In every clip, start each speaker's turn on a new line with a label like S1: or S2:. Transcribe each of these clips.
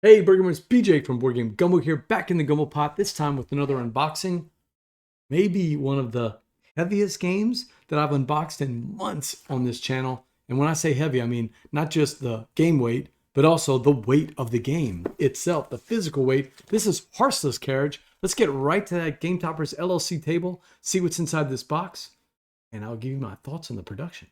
S1: Hey, Burgerman's PJ from Board Game Gumbo here, back in the Gumbo pot, this time with another unboxing. Maybe one of the heaviest games that I've unboxed in months on this channel. And when I say heavy, I mean not just the game weight, but also the weight of the game itself, the physical weight. This is Horseless Carriage. Let's get right to that Game Toppers LLC table, see what's inside this box, and I'll give you my thoughts on the production.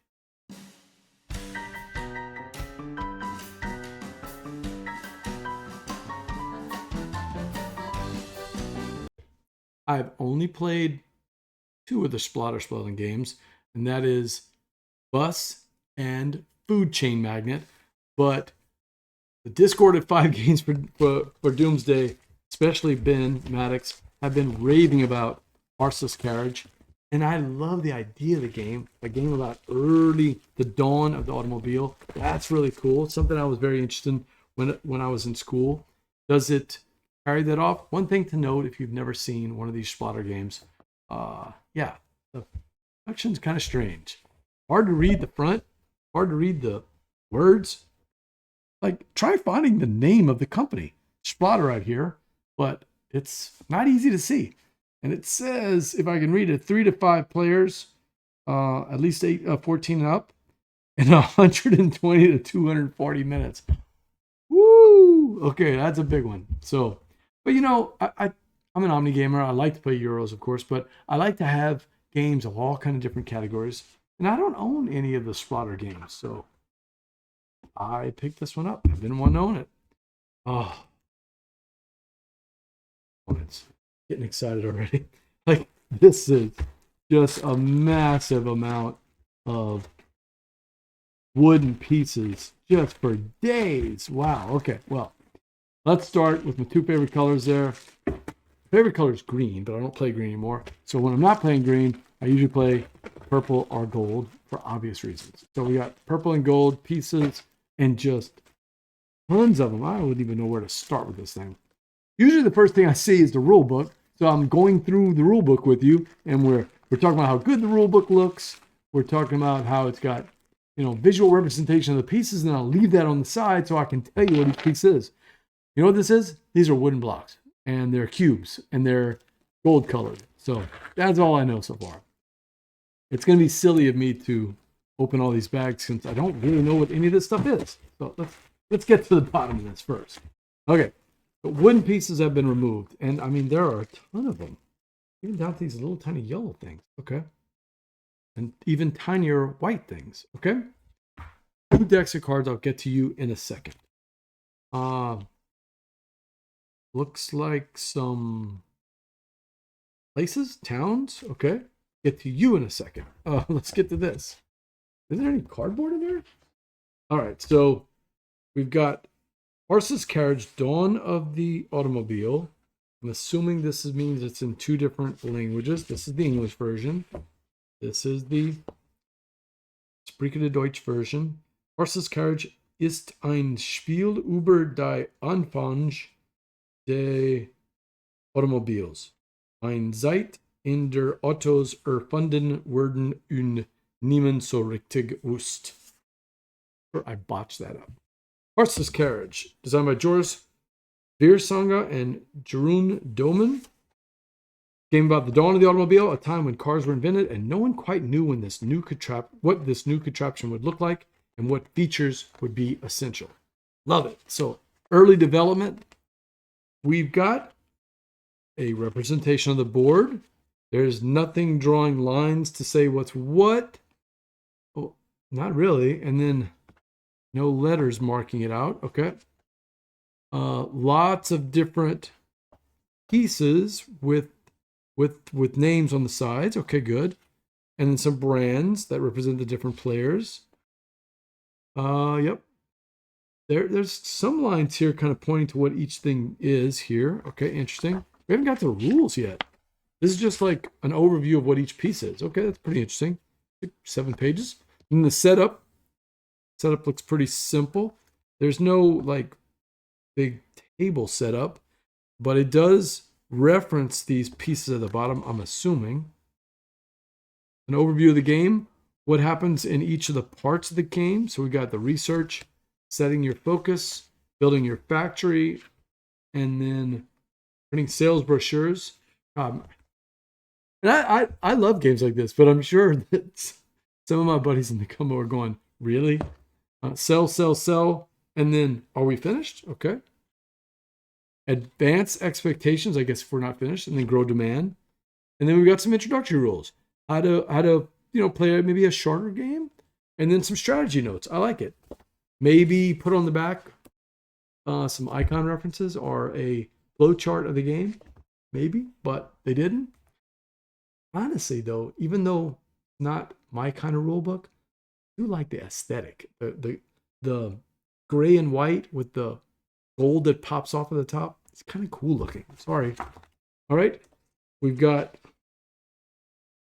S1: I've only played two of the Splotter spelling games, and that is Bus and Food Chain Magnate. But the Discord at Five Games for Doomsday, especially Ben Maddox, have been raving about Horseless Carriage. And I love the idea of the game, a game about the dawn of the automobile. That's really cool. It's something I was very interested in when I was in school. Does it carry that off? One thing to note, if you've never seen one of these Splotter games, yeah, the production's kind of strange. Hard to read the front, hard to read the words. Like, try finding the name of the company, Splotter, right here, but it's not easy to see. And it says, if I can read it, 3 to 5 players, at least 14 and up, and 120 to 240 minutes. Woo! Okay, that's a big one. So, but you know, I'm an Omni gamer. I like to play Euros, of course, but I like to have games of all kind of different categories. And I don't own any of the Splotter games, so I picked this one up. I've been wanting to own it. Oh, it's getting excited already. Like, this is just a massive amount of wooden pieces just for days. Wow. Okay, well, let's start with my two favorite colors there. Favorite color is green, but I don't play green anymore. So when I'm not playing green, I usually play purple or gold for obvious reasons. So we got purple and gold pieces and just tons of them. I wouldn't even know where to start with this thing. Usually the first thing I see is the rule book. So I'm going through the rule book with you, and we're talking about how good the rule book looks. We're talking about how it's got, you know, visual representation of the pieces, and I'll leave that on the side so I can tell you what each piece is. You know what this is? These are wooden blocks, and they're cubes, and they're gold colored. So that's all I know so far. It's going to be silly of me to open all these bags since I don't really know what any of this stuff is. So let's get to the bottom of this first. Okay, the wooden pieces have been removed, and I mean, there are a ton of them, even down to these little tiny yellow things. Okay, and even tinier white things. Okay, 2 decks of cards. I'll get to you in a second. Looks like some places, towns. Okay, get to you in a second. Let's get to this. Is there any cardboard in there? All right, so we've got Horseless Carriage, Dawn of the Automobile. I'm assuming this means it's in 2 different languages. This is the English version. This is the Sprechende Deutsch version. Horseless Carriage ist ein Spiel über die Anfang des Automobils. Ein Zeit in der Autos erfunden wurden und niemand so richtig wusste. I botched that up. Horseless Carriage, designed by Joris Viersanger and Jeroen Domen. Game about the dawn of the automobile, a time when cars were invented and no one quite knew when what this new contraption would look like and what features would be essential. Love it. So, early development. We've got a representation of the board. There's nothing drawing lines to say what's what. Oh, not really. And then no letters marking it out. Okay. Lots of different pieces with names on the sides. Okay, good. And then some brands that represent the different players. Yep. There's some lines here kind of pointing to what each thing is here. Okay, interesting. We haven't got to the rules yet. This is just like an overview of what each piece is. Okay, that's pretty interesting. 7 pages. And the setup looks pretty simple. There's no like big table setup, but it does reference these pieces at the bottom, I'm assuming. An overview of the game, what happens in each of the parts of the game. So we got the research, setting your focus, building your factory, and then printing sales brochures. And I love games like this, but I'm sure that some of my buddies in the combo are going, really? Sell, sell, sell, and then are we finished? Okay. Advance expectations, I guess, if we're not finished, and then grow demand. And then we've got some introductory rules. How to play maybe a shorter game, and then some strategy notes. I like it. Maybe put on the back some icon references or a flow chart of the game. Maybe, but they didn't. Honestly, though, even though not my kind of rule book, I do like the aesthetic. The gray and white with the gold that pops off of the top. It's kind of cool looking. Sorry. All right. We've got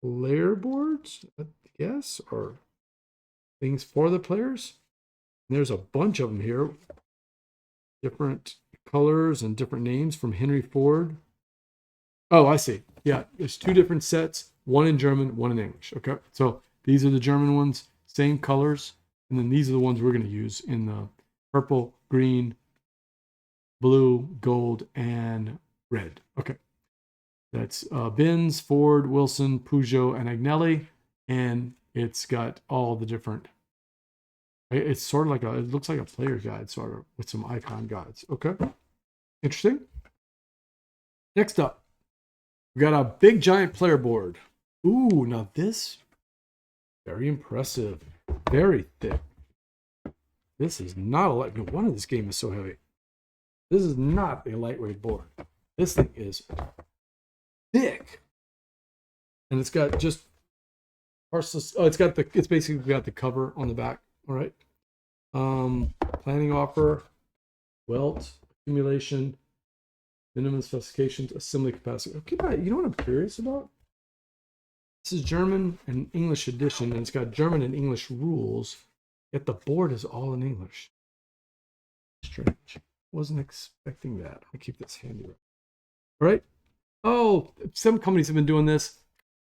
S1: player boards, I guess, or things for the players. And there's a bunch of them here. Different colors and different names from Henry Ford. Oh, I see. Yeah, there's 2 different sets, one in German, one in English. Okay, so these are the German ones, same colors. And then these are the ones we're going to use in the purple, green, blue, gold, and red. Okay. That's Benz, Ford, Wilson, Peugeot, and Agnelli. And it's got all the different... It's sort of like it looks like a player guide, sort of, with some icon guides. Okay. Interesting. Next up, we got a big giant player board. Ooh, now this, very impressive. Very thick. This is not a light. No wonder this game is so heavy. This is not a lightweight board. This thing is thick. And it's got just Horseless. Oh, it's basically got the cover on the back. All right. Planning offer, welt, accumulation, minimum specifications, assembly capacity. Okay, you know what I'm curious about? This is German and English edition, and it's got German and English rules, yet the board is all in English. Strange. Wasn't expecting that. I'll keep this handy. All right. Oh, some companies have been doing this.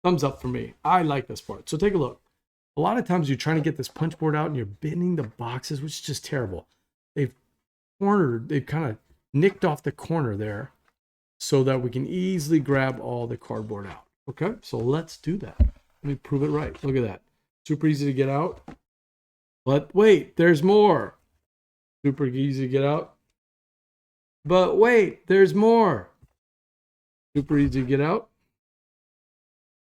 S1: Thumbs up for me. I like this part. So take a look. A lot of times you're trying to get this punch board out and you're bending the boxes, which is just terrible. They've kind of nicked off the corner there so that we can easily grab all the cardboard out. Okay, so let's do that. Let me prove it right. Look at that. Super easy to get out. But wait, there's more. Super easy to get out. But wait, there's more. Super easy to get out.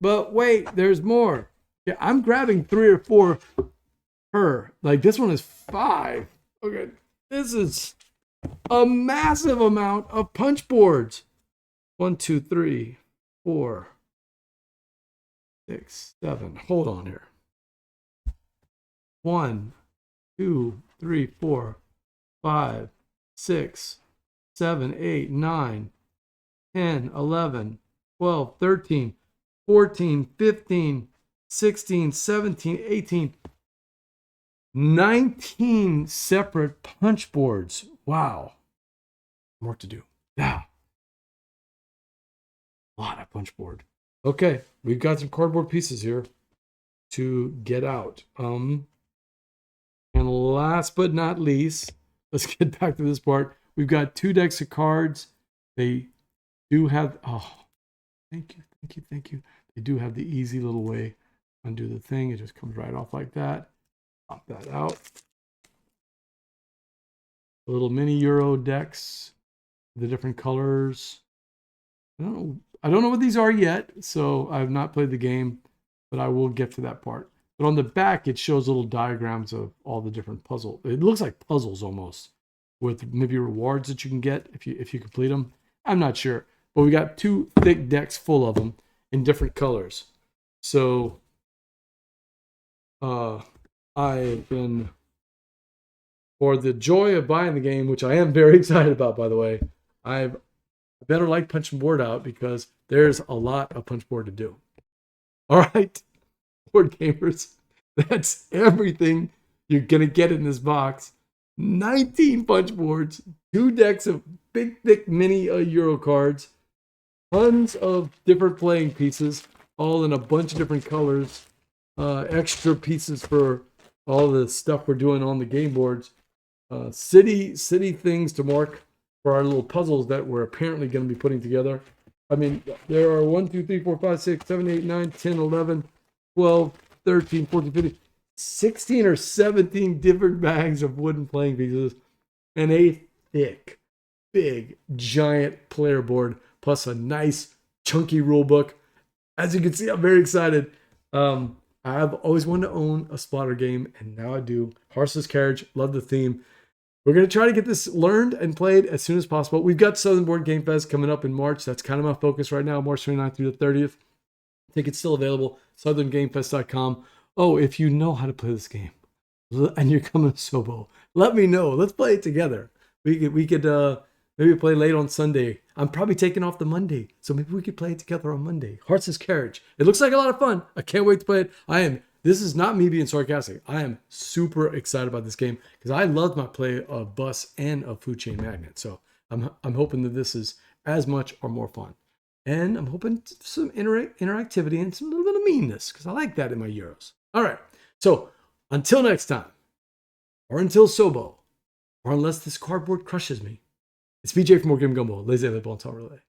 S1: But wait, there's more. Yeah, I'm grabbing 3 or 4 per. Like this one is 5. Okay, this is a massive amount of punch boards. 1, 2, 3, 4, 6, 7. Hold on here. 1, 2, 3, 4, 5, 6, 7, 8, 9, 10, 11, 12, 13, 14, 15, 16, 17, 18, 19 separate punch boards. Wow. More to do. Yeah. A lot of punch board. Okay, we've got some cardboard pieces here to get out. And last but not least, let's get back to this part. We've got 2 decks of cards. They do have, oh, thank you. They do have the easy little way undo the thing. It just comes right off like that. Pop that out. Little mini Euro decks, the different colors. I don't know what these are yet, so I have not played the game, but I will get to that part. But on the back, it shows little diagrams of all the different puzzles. It looks like puzzles almost, with maybe rewards that you can get if you complete them. I'm not sure, but we got 2 thick decks full of them in different colors. So I've been, for the joy of buying the game, which I am very excited about, by the way, I better like punching board out because there's a lot of punch board to do. All right, board gamers, that's everything you're going to get in this box. 19 punch boards, 2 decks of big, thick mini Euro cards, tons of different playing pieces, all in a bunch of different colors, extra pieces for all the stuff we're doing on the game boards. city things to mark for our little puzzles that we're apparently going to be putting together. I mean, there are 1, 2, 3, 4, 5, 6, 7, 8, 9, 10, 11, 12, 13, 14, 15, 16 or 17 different bags of wooden playing pieces and a thick, big, giant player board, plus a nice, chunky rule book. As you can see, I'm very excited. I've always wanted to own a Splotter game, and now I do. Horseless Carriage, love the theme. We're going to try to get this learned and played as soon as possible. We've got Southern Board Game Fest coming up in March. That's kind of my focus right now, March 29th through the 30th. I think it's still available, southerngamefest.com. Oh, if you know how to play this game and you're coming to Sobo, let me know. Let's play it together. We could maybe play late on Sunday. I'm probably taking off the Monday, so maybe we could play it together on Monday. Horseless Carriage. It looks like a lot of fun. I can't wait to play it. This is not me being sarcastic. I am super excited about this game because I loved my play of Bus and of Food Chain Magnate. So I'm hoping that this is as much or more fun. And I'm hoping some interactivity and some little bit of meanness because I like that in my Euros. All right. So until next time, or until Sobo, or unless this cardboard crushes me, it's VJ from Game Gumbo. Laissez, temps, rouler.